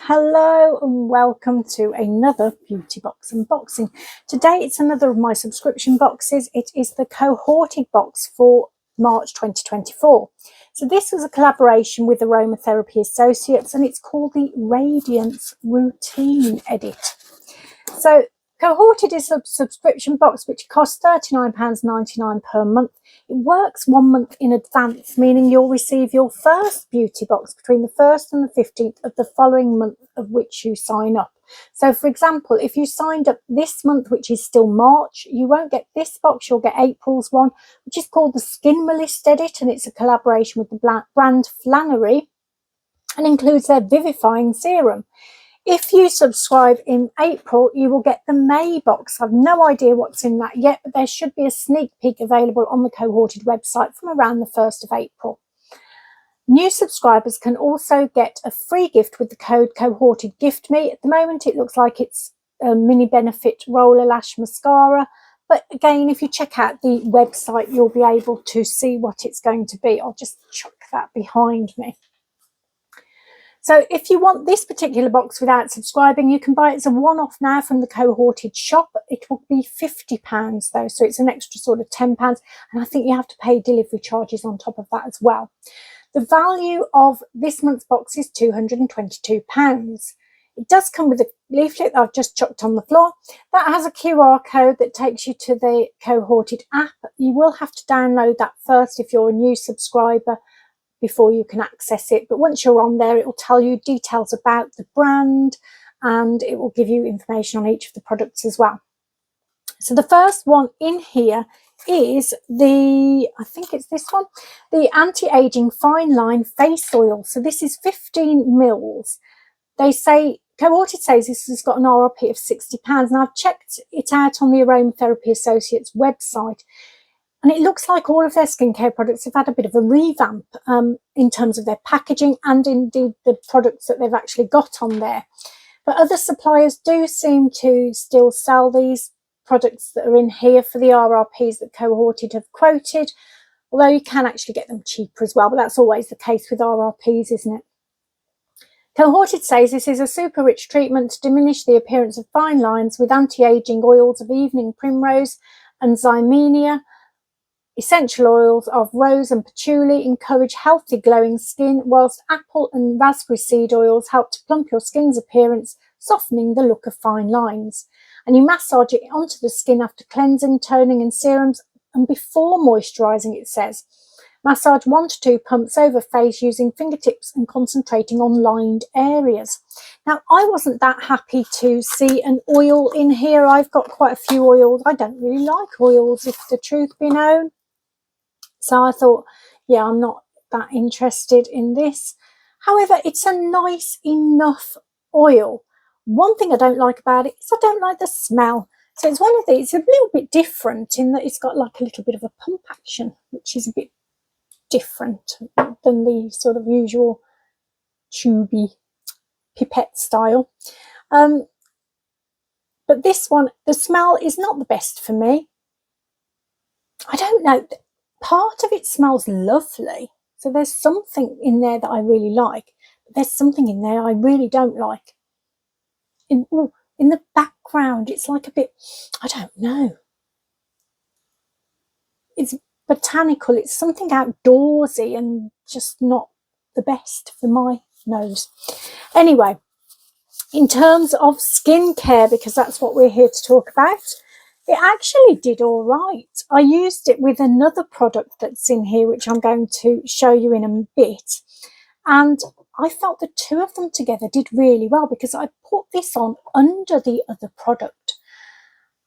Hello and welcome to another beauty box unboxing. Today it's another of my subscription boxes. It is the Cohorted box for March 2024. So this was a collaboration with Aromatherapy Associates and it's called the Radiance Routine Edit. So Cohorted is a subscription box which costs £39.99 per month. It works 1 month in advance, meaning you'll receive your first beauty box between the 1st and the 15th of the following month of which you sign up. So for example, if you signed up this month, which is still March, you won't get this box, you'll get April's one, which is called the Skin Mist Edit, and it's a collaboration with the brand Flannery and includes their vivifying serum. If you subscribe in April, you will get the May box. I've no idea what's in that yet, but there should be a sneak peek available on the Cohorted website from around the 1st of April. New subscribers can also get a free gift with the code Cohorted Gift Me. At the moment, it looks like it's a mini benefit roller lash mascara. But again, if you check out the website, you'll be able to see what it's going to be. I'll just chuck that behind me. So if you want this particular box without subscribing, you can buy it as a one-off now from the Cohorted shop. It will be £50 though, so it's an extra sort of £10, and I think you have to pay delivery charges on top of that as well. The value of this month's box is £222. It does come with a leaflet that I've just chucked on the floor. That has a QR code that takes you to the Cohorted app. You will have to download that first if you're a new subscriber before you can access it, but once you're on there it will tell you details about the brand and it will give you information on each of the products as well. So the first one in here is I think it's this one, the Anti-Aging Fine Line Face Oil. So this is 15 mils. They say, Cohorted says this has got an RRP of £60, and I've checked it out on the Aromatherapy Associates website. And it looks like all of their skincare products have had a bit of a revamp in terms of their packaging and indeed the products that they've actually got on there. But other suppliers do seem to still sell these products that are in here for the RRPs that Cohorted have quoted, although you can actually get them cheaper as well, but that's always the case with RRPs, isn't it? Cohorted says this is a super rich treatment to diminish the appearance of fine lines with anti-aging oils of evening primrose and xymenia. Essential oils of rose and patchouli encourage healthy glowing skin, whilst apple and raspberry seed oils help to plump your skin's appearance, softening the look of fine lines. And you massage it onto the skin after cleansing, toning and serums and before moisturising, it says. Massage 1 to 2 pumps over face using fingertips and concentrating on lined areas. Now, I wasn't that happy to see an oil in here. I've got quite a few oils. I don't really like oils, if the truth be known. So I thought, yeah, I'm not that interested in this. However, it's a nice enough oil. One thing I don't like about it is I don't like the smell. So it's one of these, it's a little bit different in that it's got like a little bit of a pump action, which is a bit different than the sort of usual tubey pipette style. But this one, the smell is not the best for me. I don't know. Part of it smells lovely, so there's something in there that I really like, but there's something in there I really don't like. In the background, it's like a bit, I don't know. It's botanical, it's something outdoorsy and just not the best for my nose. Anyway, in terms of skincare, because that's what we're here to talk about, it actually did all right. I used it with another product that's in here, which I'm going to show you in a bit. And I felt the two of them together did really well because I put this on under the other product.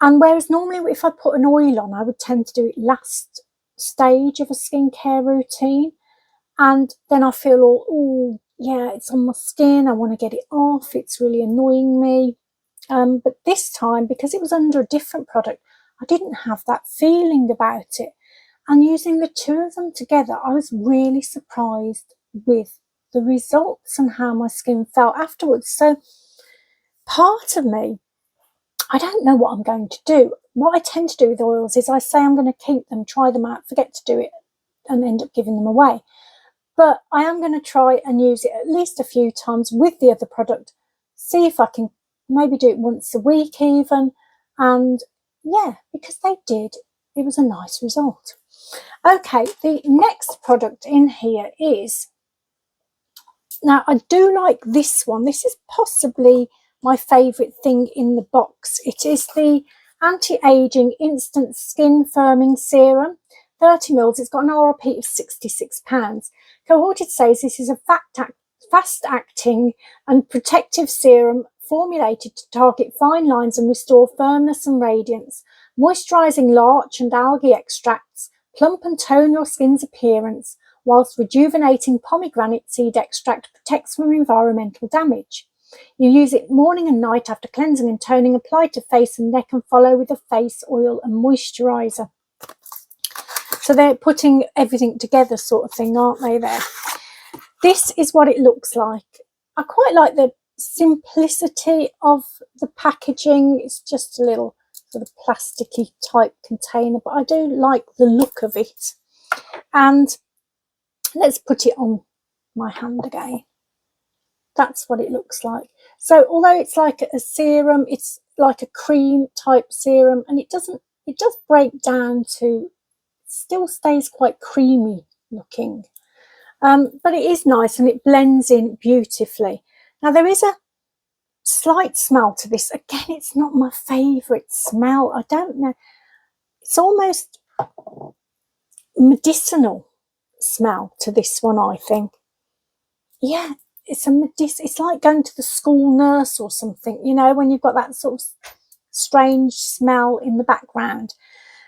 And whereas normally if I put an oil on, I would tend to do it last stage of a skincare routine. And then I feel all, oh, yeah, it's on my skin. I want to get it off. It's really annoying me. But this time, because it was under a different product, I didn't have that feeling about it. And using the two of them together, I was really surprised with the results and how my skin felt afterwards. So part of me, I don't know what I'm going to do. What I tend to do with oils is I say I'm going to keep them, try them out, forget to do it, and end up giving them away. But I am going to try and use it at least a few times with the other product see if I can maybe do it once a week even. And yeah, because they did, it was a nice result. Okay, the next product in here is, now I do like this one. This is possibly my favourite thing in the box. It is the Anti-Aging Instant Skin Firming Serum, 30 mils. It's got an RRP of £66. Cohorted says this is a fast-acting and protective serum formulated to target fine lines and restore firmness and radiance. Moisturising larch and algae extracts plump and tone your skin's appearance, whilst rejuvenating pomegranate seed extract protects from environmental damage. You use it morning and night after cleansing and toning, apply to face and neck, and follow with a face oil and moisturiser. So they're putting everything together sort of thing, aren't they there? This is what it looks like. I quite like the simplicity of the packaging. It's just a little sort of plasticky type container, but I do like the look of it. And let's put it on my hand again. That's what it looks like. So although it's like a serum, it's like a cream type serum, and it does break down to, still stays quite creamy looking. But it is nice and it blends in beautifully. Now there is a slight smell to this. Again, it's not my favourite smell. I don't know. It's almost medicinal smell to this one, I think. Yeah, it's like going to the school nurse or something, you know, when you've got that sort of strange smell in the background.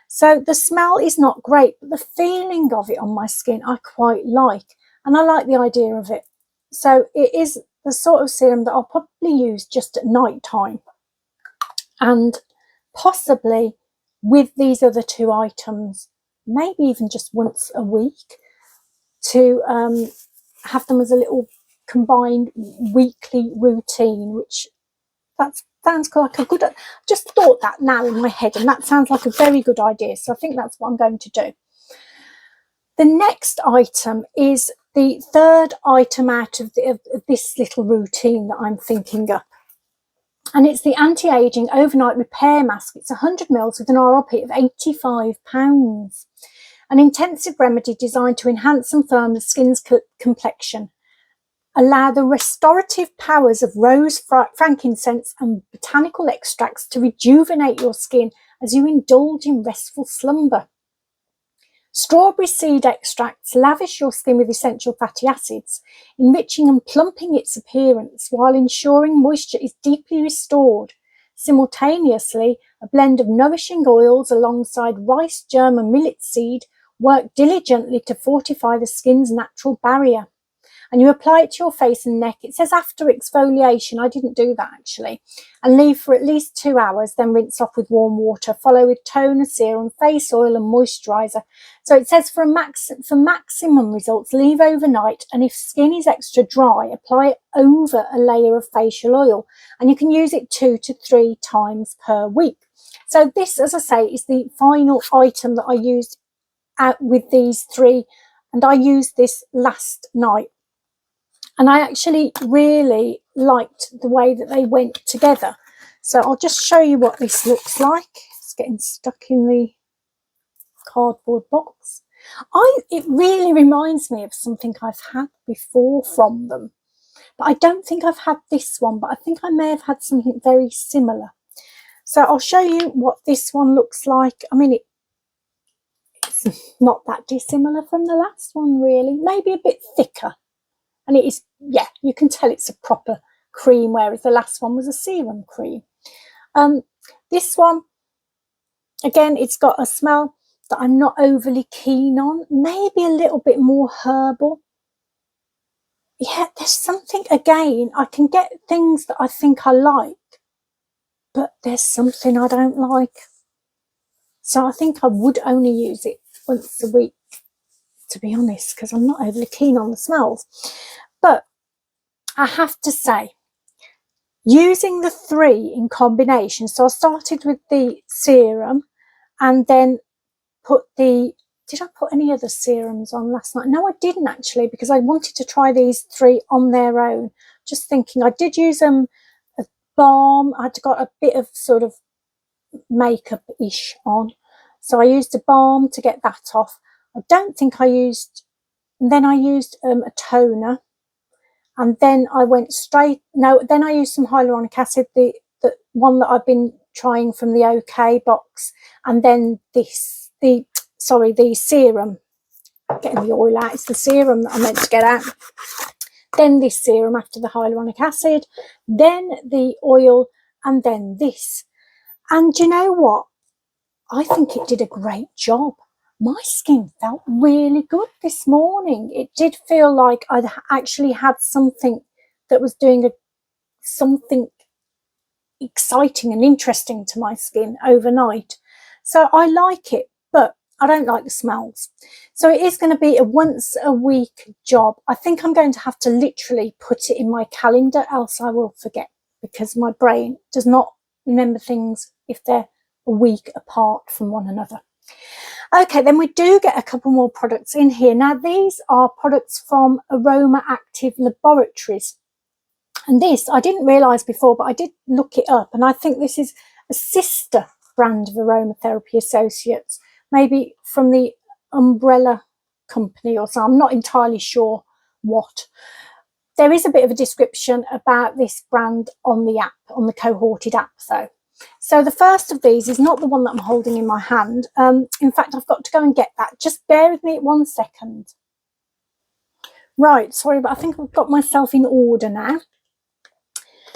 So the smell is not great, but the feeling of it on my skin I quite like, and I like the idea of it. So it is the sort of serum that I'll probably use just at night time, and possibly with these other two items, maybe even just once a week, to have them as a little combined weekly routine, which that sounds like a good, just thought that now in my head, and that sounds like a very good idea. So I think that's what I'm going to do. The next item is the third item out of this little routine that I'm thinking up. And it's the Anti-Aging Overnight Repair Mask. It's 100 mils with an RRP of £85. An intensive remedy designed to enhance and firm the skin's complexion. Allow the restorative powers of rose, frankincense and botanical extracts to rejuvenate your skin as you indulge in restful slumber. Strawberry seed extracts lavish your skin with essential fatty acids, enriching and plumping its appearance while ensuring moisture is deeply restored. Simultaneously, a blend of nourishing oils alongside rice, germ and millet seed work diligently to fortify the skin's natural barrier. And you apply it to your face and neck. It says after exfoliation. I didn't do that actually. And leave for at least 2 hours, then rinse off with warm water. Follow with toner, serum, face oil and moisturiser. So it says for maximum results, leave overnight. And if skin is extra dry, apply it over a layer of facial oil. And you can use it 2 to 3 times per week. So this, as I say, is the final item that I used out with these three. And I used this last night. And I actually really liked the way that they went together. So I'll just show you what this looks like. It's getting stuck in the cardboard box. It really reminds me of something I've had before from them. But I don't think I've had this one, but I think I may have had something very similar. So I'll show you what this one looks like. I mean, it's not that dissimilar from the last one, really. Maybe a bit thicker. And it is, yeah, you can tell it's a proper cream, whereas the last one was a serum cream. This one, again, it's got a smell that I'm not overly keen on. Maybe a little bit more herbal. Yeah, there's something, again, I can get things that I think I like, but there's something I don't like. So I think I would only use it once a week, to be honest, because I'm not overly keen on the smells. But I have to say, using the three in combination, so I started with the serum and then put the, did I put any other serums on last night? No, I didn't actually, because I wanted to try these three on their own. Just thinking, I did use a balm. I'd got a bit of sort of makeup-ish on, so I used a balm to get that off. I don't think I used, and then I used a toner, and then I went straight, no, then I used some hyaluronic acid, the one that I've been trying from the OK box, and then this, the serum. Getting the oil out, it's the serum that I meant to get out. Then this serum after the hyaluronic acid, then the oil, and then this. And you know what? I think it did a great job. My skin felt really good this morning. It did feel like I'd actually had something that was doing something exciting and interesting to my skin overnight. So I like it, but I don't like the smells. So it is going to be a once a week job. I think I'm going to have to literally put it in my calendar, else I will forget, because my brain does not remember things if they're a week apart from one another. Okay, then we do get a couple more products in here. Now, these are products from Aromaactive Laboratories. And this, I didn't realise before, but I did look it up. And I think this is a sister brand of Aromatherapy Associates, maybe from the umbrella company or something. I'm not entirely sure what. There is a bit of a description about this brand on the app, on the Cohorted app though. So the first of these is not the one that I'm holding in my hand. In fact, I've got to go and get that. Just bear with me 1 second. Right, sorry, but I think I've got myself in order now.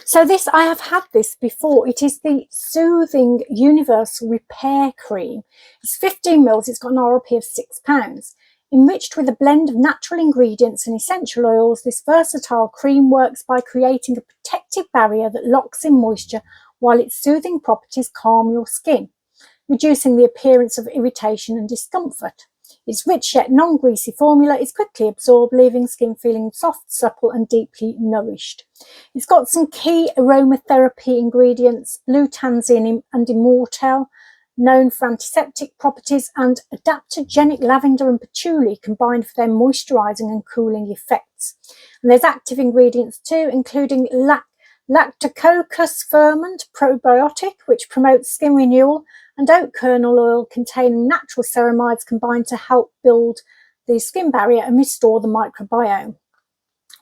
So this, I have had this before. It is the Soothing Universal Repair Cream. It's 15 mils. It's got an RRP of £6. Enriched with a blend of natural ingredients and essential oils, this versatile cream works by creating a protective barrier that locks in moisture while its soothing properties calm your skin, reducing the appearance of irritation and discomfort. Its rich yet non-greasy formula is quickly absorbed, leaving skin feeling soft, supple and deeply nourished. It's got some key aromatherapy ingredients: blue tansine and immortelle, known for antiseptic properties, and adaptogenic lavender and patchouli, combined for their moisturising and cooling effects. And there's active ingredients too, including Lactococcus ferment probiotic, which promotes skin renewal, and oat kernel oil containing natural ceramides combined to help build the skin barrier and restore the microbiome.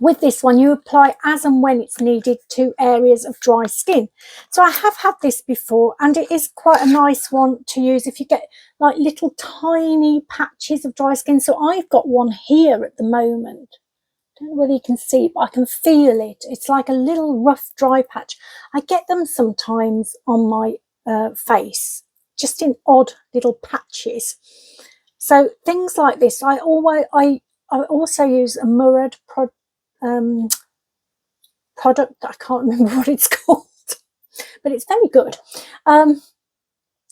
With this one, you apply as and when it's needed to areas of dry skin. So I have had this before, and it is quite a nice one to use if you get like little tiny patches of dry skin. So I've got one here at the moment. I don't know whether you can see it, but I can feel it. It's like a little rough dry patch. I get them sometimes on my face, just in odd little patches. So things like this, I also use a Murad product that I can't remember what it's called, but it's very good. But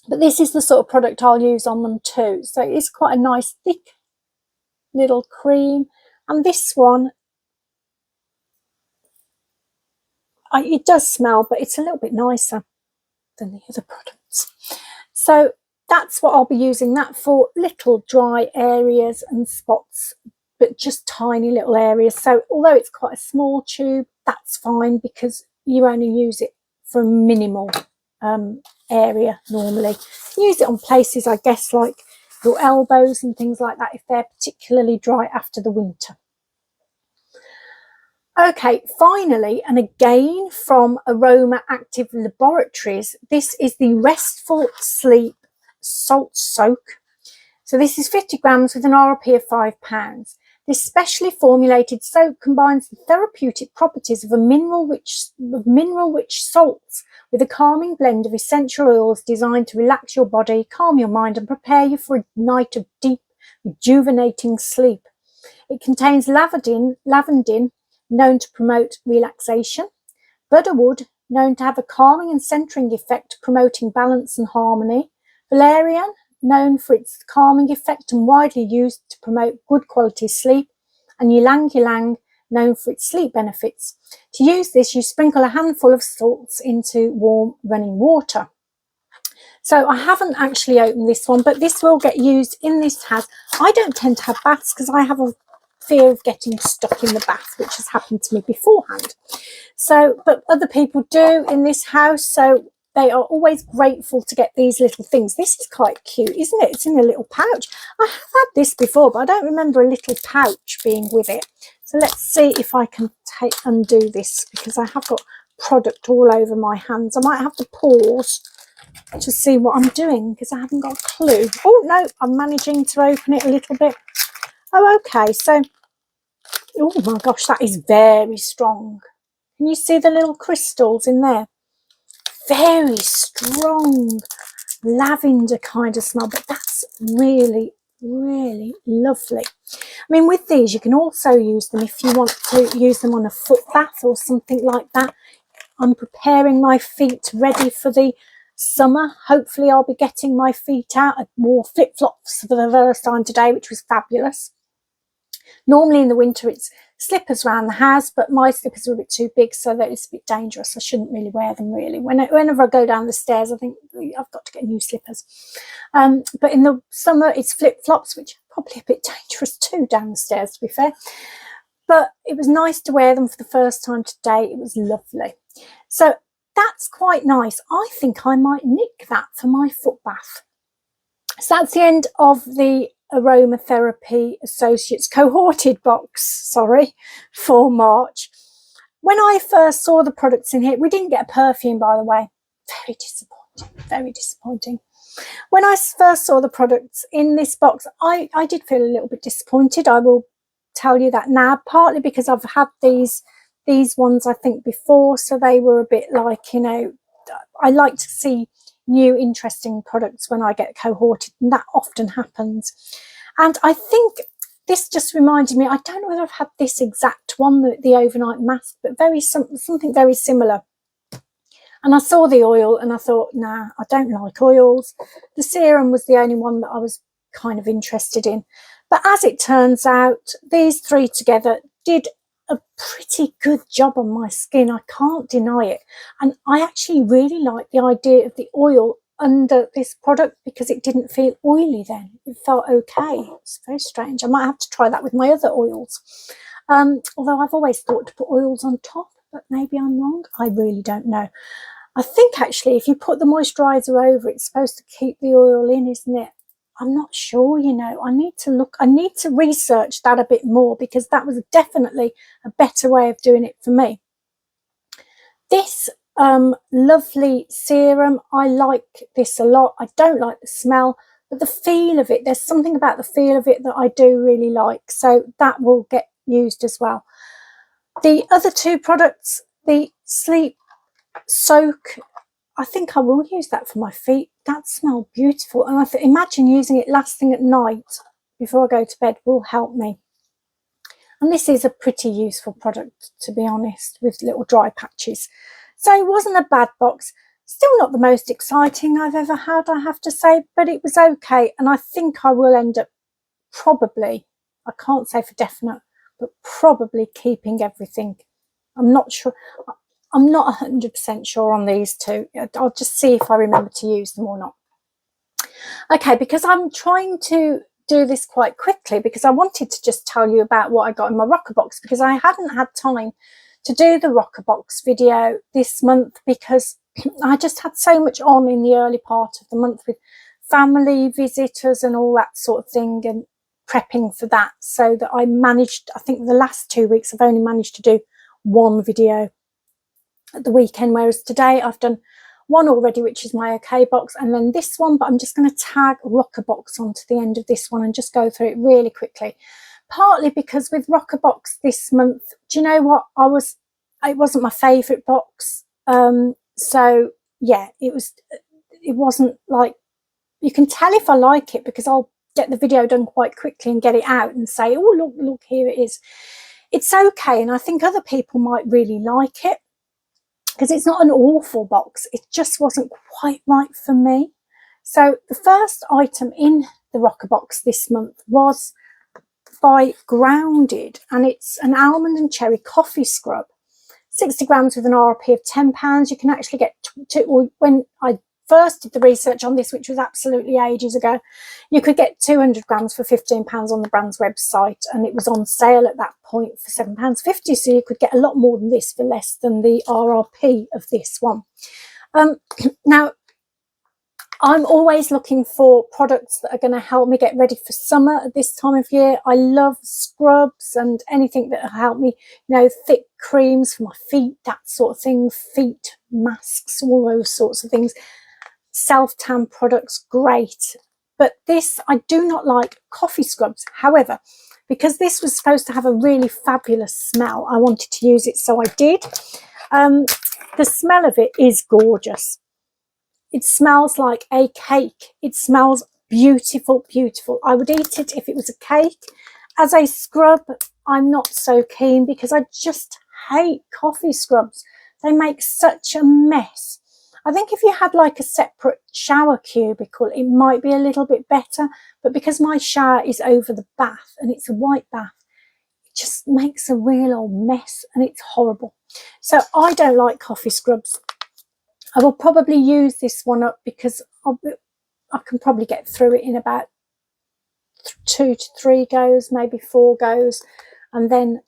this is the sort of product I'll use on them too. So it's quite a nice thick little cream. And this one, it does smell, but it's a little bit nicer than the other products. So that's what I'll be using that for, little dry areas and spots, but just tiny little areas. So although it's quite a small tube, that's fine because you only use it for a minimal area normally. Use it on places, I guess, like your elbows and things like that if they're particularly dry after the winter. Okay, finally, and again from Aromaactive Laboratories, this is the Restful Sleep Salt Soak. So this is 50 grams with an RRP of £5. This specially formulated soap combines the therapeutic properties of mineral-rich salts with a calming blend of essential oils designed to relax your body, calm your mind and prepare you for a night of deep, rejuvenating sleep. It contains lavandin, known to promote relaxation, budderwood, known to have a calming and centering effect, promoting balance and harmony, valerian, known for its calming effect and widely used to promote good quality sleep, and ylang ylang, known for its sleep benefits. To use this, you sprinkle a handful of salts into warm running water. So I haven't actually opened this one, but this will get used in this house. I don't tend to have baths because I have a fear of getting stuck in the bath, which has happened to me beforehand. So, but other people do in this house, so they are always grateful to get these little things. This is quite cute, isn't it? It's in a little pouch. I have had this before, but I don't remember a little pouch being with it. So let's see if I can undo this, because I have got product all over my hands. I might have to pause to see what I'm doing, because I haven't got a clue. Oh no, I'm managing to open it a little bit. Oh, okay. So, oh my gosh, that is very strong. Can you see the little crystals in there? Very strong lavender kind of smell, but that's really, really lovely. I mean, with these, you can also use them if you want to use them on a foot bath or something like that. I'm preparing my feet ready for the summer. Hopefully I'll be getting my feet out. I wore flip-flops for the first time today, which was fabulous. Normally in the winter it's slippers around the house, but my slippers are a bit too big, so that it's a bit dangerous. I shouldn't really wear them really. Whenever I go down the stairs, I think I've got to get new slippers. But in the summer it's flip-flops, which are probably a bit dangerous too down the stairs, to be fair. But it was nice to wear them for the first time today. It was lovely. So that's quite nice. I think I might nick that for my foot bath. So that's the end of the Aromatherapy Associates Cohorted box, for March. When I first saw the products in here, we didn't get a perfume, by the way. Very disappointing, very disappointing. When I first saw the products in this box, I did feel a little bit disappointed. I will tell you that now, partly because I've had these ones, I think, before, so they were a bit like, you know, I like to see new interesting products when I get cohorted, and that often happens. And I think this just reminded me, I don't know whether I've had this exact one, the overnight mask, but something very similar. And I saw the oil and I thought, nah, I don't like oils. The serum was the only one that I was kind of interested in. But as it turns out, these three together did a pretty good job on my skin. I can't deny it. And I actually really like the idea of the oil under this product, because it didn't feel oily then. It felt okay. It's very strange. I might have to try that with my other oils. Although I've always thought to put oils on top, but maybe I'm wrong. I really don't know. I think actually if you put the moisturiser over, it's supposed to keep the oil in, isn't it? I'm not sure, you know. I need to research that a bit more, because that was definitely a better way of doing it for me. This lovely serum, I like this a lot. I don't like the smell, but the feel of it, there's something about the feel of it that I do really like, so that will get used as well. The other two products, the Sleep Soak, I think I will use that for my feet. That smells beautiful, and I imagine using it last thing at night before I go to bed will help me. And this is a pretty useful product, to be honest, with little dry patches. So it wasn't a bad box. Still not the most exciting I've ever had, I have to say, but it was okay. And I think I will end up probably, I can't say for definite, but probably keeping everything. I'm not sure. I'm not 100% sure on these two. I'll just see if I remember to use them or not. Okay, because I'm trying to do this quite quickly, because I wanted to just tell you about what I got in my Roccabox, because I hadn't had time to do the Roccabox video this month, because I just had so much on in the early part of the month with family visitors and all that sort of thing, and prepping for that, so that I managed, I think the last 2 weeks I've only managed to do one video at the weekend, whereas today I've done one already, which is my OK box, and then this one, but I'm just going to tag Roccabox onto the end of this one and just go through it really quickly. Partly because with Roccabox this month, do you know what, it wasn't my favourite box, so yeah, it wasn't like, you can tell if I like it because I'll get the video done quite quickly and get it out and say, oh look, here it is. It's okay, and I think other people might really like it, because it's not an awful box, it just wasn't quite right for me. So the first item in the Roccabox this month was by Grounded, and it's an almond and cherry coffee scrub, 60 grams with an RRP of £10. You can actually get or when I first did the research on this, which was absolutely ages ago, you could get 200 grams for £15 on the brand's website, and it was on sale at that point for £7.50, so you could get a lot more than this for less than the RRP of this one. Now, I'm always looking for products that are going to help me get ready for summer at this time of year. I love scrubs and anything that will help me, you know, thick creams for my feet, that sort of thing, feet masks, all those sorts of things. Self-tan products, great. But this, I do not like coffee scrubs. However, because this was supposed to have a really fabulous smell, I wanted to use it, so I did. The smell of it is gorgeous. It smells like a cake. It smells beautiful, beautiful. I would eat it if it was a cake. As a scrub, I'm not so keen because I just hate coffee scrubs. They make such a mess. I think if you had like a separate shower cubicle, it might be a little bit better. But because my shower is over the bath and it's a white bath, it just makes a real old mess and it's horrible. So I don't like coffee scrubs. I will probably use this one up because I can probably get through it in about 2 to 3 goes, maybe 4 goes, and then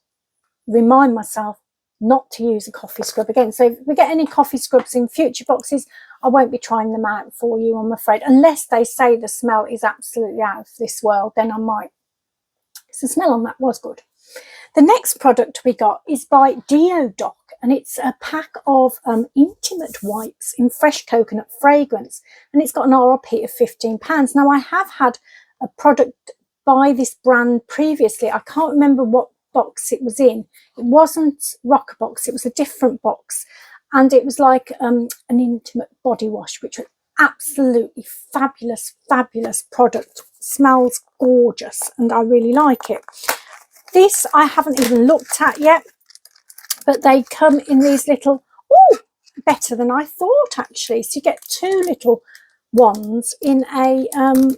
remind myself not to use a coffee scrub again. So if we get any coffee scrubs in future boxes, I won't be trying them out for you, I'm afraid, unless they say the smell is absolutely out of this world, then I might. So the smell on that was good. The next product we got is by Deodoc, and it's a pack of intimate wipes in fresh coconut fragrance, and it's got an RRP of £15. Now, I have had a product by this brand previously. I can't remember what box it was in. It wasn't Roccabox, it was a different box, and it was like an intimate body wash, which was absolutely fabulous, fabulous product. Smells gorgeous, and I really like it. This I haven't even looked at yet, but they come in these little, oh, better than I thought actually. So you get 2 little ones in a, and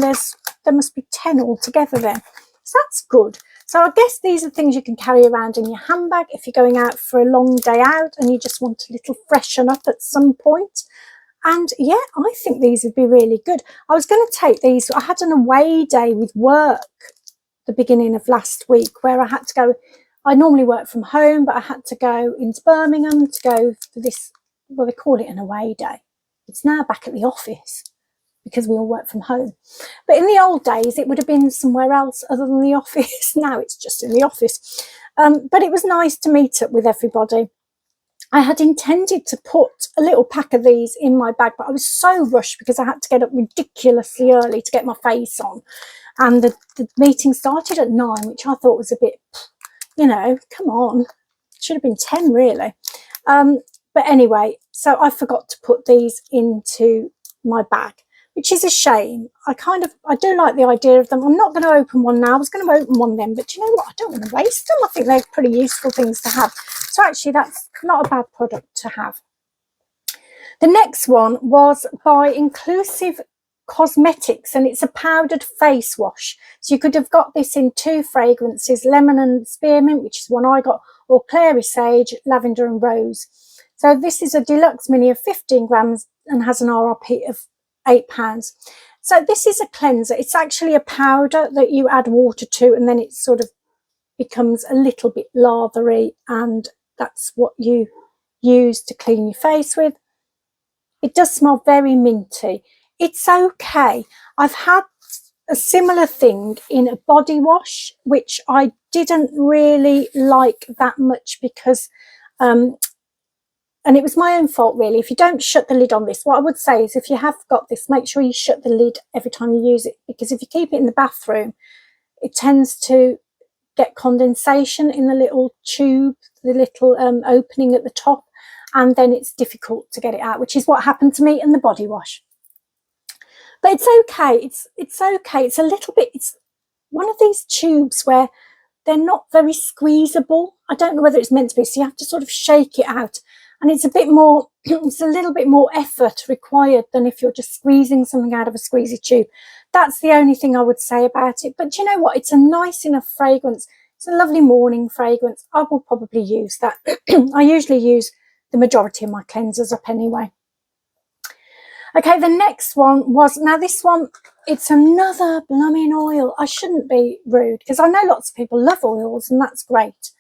there must be 10 altogether then. So that's good. So I guess these are things you can carry around in your handbag if you're going out for a long day out and you just want a little freshen up at some point. And yeah, I think these would be really good. I was going to take these, I had an away day with work the beginning of last week where I had to go. I normally work from home, but I had to go into Birmingham to go for this, well, they call it an away day. It's now back at the office because we all work from home. But in the old days, it would have been somewhere else other than the office. Now it's just in the office. But it was nice to meet up with everybody. I had intended to put a little pack of these in my bag, but I was so rushed because I had to get up ridiculously early to get my face on. And the meeting started at 9, which I thought was a bit, you know, come on. It should have been 10 really. But anyway, so I forgot to put these into my bag, which is a shame. I do like the idea of them. I'm not going to open one now. I was going to open one then, but you know what? I don't want to waste them. I think they're pretty useful things to have. So actually, that's not a bad product to have. The next one was by Inclusive Cosmetics, and it's a powdered face wash. So you could have got this in 2 fragrances, lemon and spearmint, which is one I got, or clary sage, lavender and rose. So this is a deluxe mini of 15 grams and has an RRP of £8. So this is a cleanser. It's actually a powder that you add water to, and then it sort of becomes a little bit lathery, and that's what you use to clean your face with. It does smell very minty. It's okay. I've had a similar thing in a body wash, which I didn't really like that much because and it was my own fault really. If you don't shut the lid on this, what I would say is if you have got this, make sure you shut the lid every time you use it, because if you keep it in the bathroom, it tends to get condensation in the little tube, the little opening at the top, and then it's difficult to get it out, which is what happened to me in the body wash. But it's okay. It's okay. It's a little bit, it's one of these tubes where they're not very squeezable. I don't know whether it's meant to be, so you have to sort of shake it out. And it's a bit more, it's a little bit more effort required than if you're just squeezing something out of a squeezy tube. That's the only thing I would say about it. But you know what? It's a nice enough fragrance. It's a lovely morning fragrance. I will probably use that. I usually use the majority of my cleansers up anyway. Okay, the next one was, now this one, it's another blooming oil. I shouldn't be rude because I know lots of people love oils and that's great,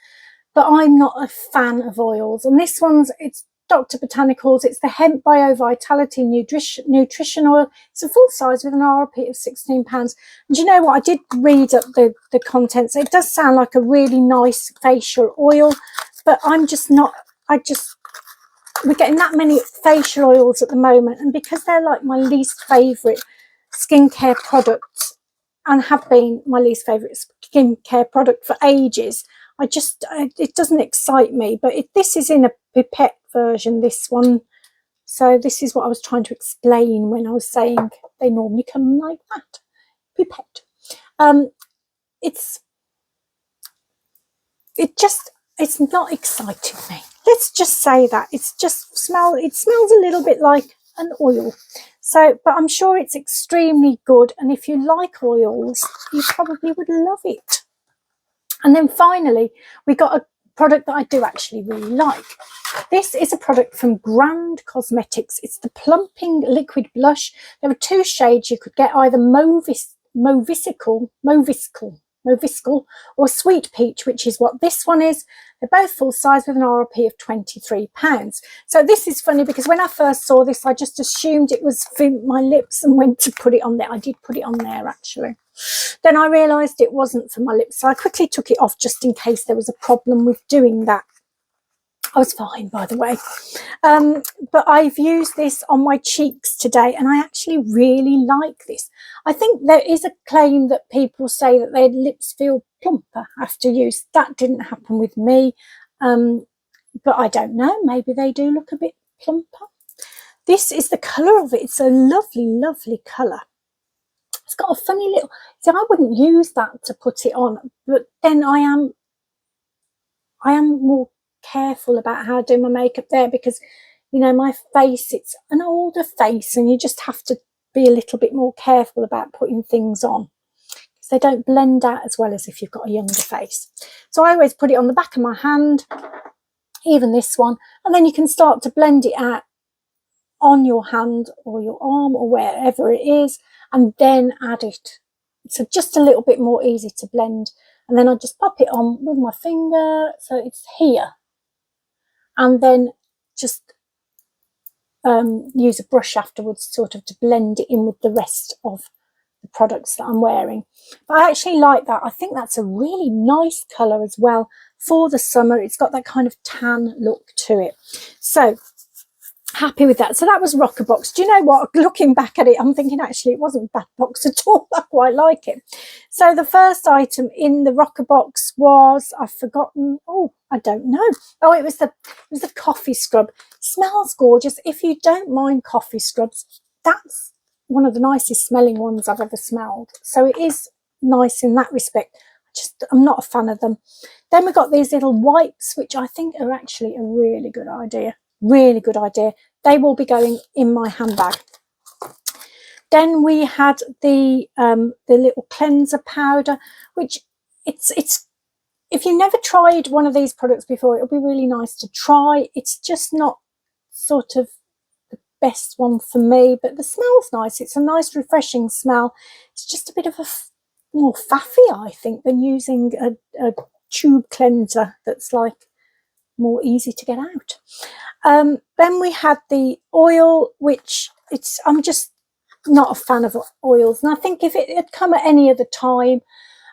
but I'm not a fan of oils. And this one's, it's Dr. Botanicals. It's the Hemp Bio Vitality Nutrition Oil. It's a full size with an RRP of £16. And do you know what? I did read up the contents. It does sound like a really nice facial oil, but I'm just not, we're getting that many facial oils at the moment, and because they're like my least favourite skincare products and have been my least favourite skincare product for ages, it doesn't excite me. But this is in a pipette version, this one, so this is what I was trying to explain when I was saying they normally come like that, pipette. It's not exciting me. Let's just say that. It smells a little bit like an oil. So, but I'm sure it's extremely good. And if you like oils, you probably would love it. And then finally, we got a product that I do actually really like. This is a product from Grand Cosmetics. It's the Plumping Liquid Blush. There are 2 shades you could get, either Moviscal or Sweet Peach, which is what this one is. They're both full size with an RRP of £23. So this is funny because when I first saw this, I just assumed it was for my lips and went to put it on there. I did put it on there actually. Then I realised it wasn't for my lips, so I quickly took it off just in case there was a problem with doing that. I was fine, by the way. But I've used this on my cheeks today, and I actually really like this. I think there is a claim that people say that their lips feel plumper after use. That didn't happen with me, but I don't know. Maybe they do look a bit plumper. This is the colour of it. It's a lovely, lovely colour. It's got a funny little... See, I wouldn't use that to put it on, but then I am more careful about how I do my makeup there because, you know, my face, it's an older face and you just have to be a little bit more careful about putting things on because they don't blend out as well as if you've got a younger face. So I always put it on the back of my hand, even this one, and then you can start to blend it out on your hand or your arm or wherever it is, and then add it. So just a little bit more easy to blend, and then I just pop it on with my finger so it's here, and then just use a brush afterwards sort of to blend it in with the rest of the products that I'm wearing. But I actually like that. I think that's a really nice colour as well for the summer. It's got that kind of tan look to it. So happy with that. So that was Roccabox. Do you know what? Looking back at it, I'm thinking actually it wasn't a bad box at all. I quite like it. So the first item in the Roccabox was, I've forgotten. Oh, I don't know. Oh, it was the coffee scrub. Smells gorgeous. If you don't mind coffee scrubs, that's one of the nicest smelling ones I've ever smelled. So it is nice in that respect. I'm not a fan of them. Then we got these little wipes, which I think are actually a really good idea. Really good idea. They will be going in my handbag. Then we had the little cleanser powder, which it's if you never tried one of these products before, it'll be really nice to try. It's just not sort of the best one for me, but the smell's nice. It's a nice refreshing smell. It's just a bit of a more faffy, I think, than using a tube cleanser that's like more easy to get out. Then we had the oil, which I'm just not a fan of oils, and I think if it had come at any other time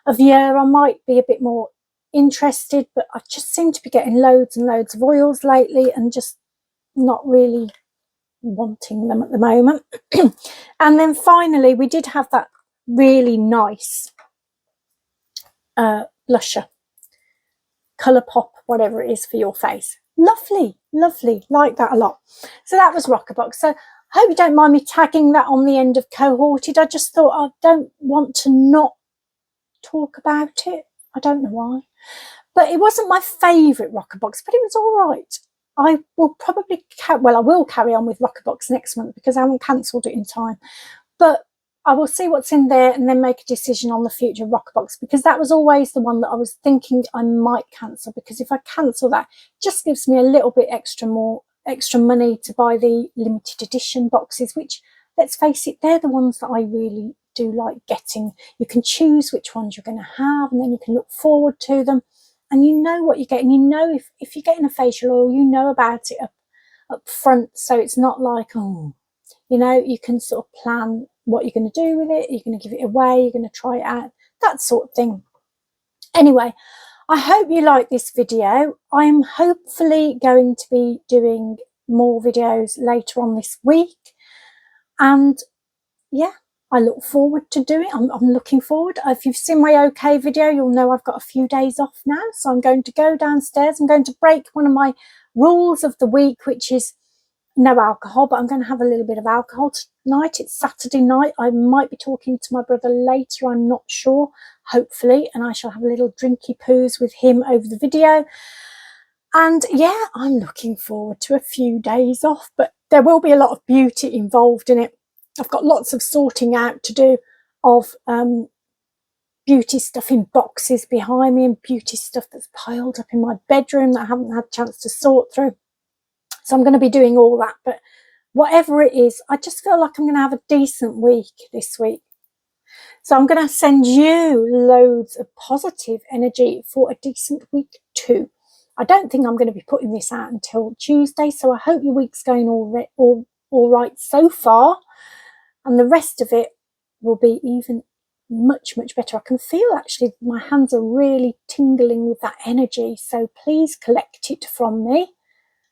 of year I might be a bit more interested, but I just seem to be getting loads and loads of oils lately and just not really wanting them at the moment. And then finally we did have that really nice blusher, Colourpop, whatever it is for your face. Lovely, lovely, like that a lot. So that was Roccabox. So I hope you don't mind me tagging that on the end of Cohorted. I just thought I don't want to not talk about it. I don't know why. But it wasn't my favourite Roccabox, but it was all right. I will probably, I will carry on with Roccabox next month because I haven't cancelled it in time. But I will see what's in there and then make a decision on the future Roccabox, because that was always the one that I was thinking I might cancel, because if I cancel that, it just gives me a little bit extra more extra money to buy the limited edition boxes, which, let's face it, they're the ones that I really do like getting. You can choose which ones you're going to have, and then you can look forward to them, and you know what you're getting. You know, if you're getting a facial oil, you know about it up front, so it's not like, oh, you know, you can sort of plan what you're going to do with it. You're going to give it away, you're going to try it out, that sort of thing. Anyway, I hope you like this video. I'm hopefully going to be doing more videos later on this week, and yeah, I look forward to doing it. I'm looking forward. If you've seen my OK video, you'll know I've got a few days off now, so I'm going to go downstairs. I'm going to break one of my rules of the week, which is no alcohol, but I'm going to have a little bit of alcohol tonight. It's Saturday night. I might be talking to my brother later, I'm not sure, hopefully, and I shall have a little drinky poos with him over the video. And yeah, I'm looking forward to a few days off, but there will be a lot of beauty involved in it. I've got lots of sorting out to do of beauty stuff in boxes behind me, and beauty stuff that's piled up in my bedroom that I haven't had a chance to sort through. So I'm going to be doing all that, but whatever it is, I just feel like I'm going to have a decent week this week. So I'm going to send you loads of positive energy for a decent week too. I don't think I'm going to be putting this out until Tuesday, so I hope your week's going all right so far, and the rest of it will be even much better. I can feel actually my hands are really tingling with that energy, so please collect it from me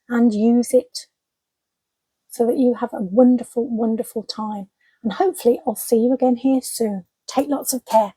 and use it so that you have a wonderful time. And hopefully I'll see you again here soon. Take lots of care.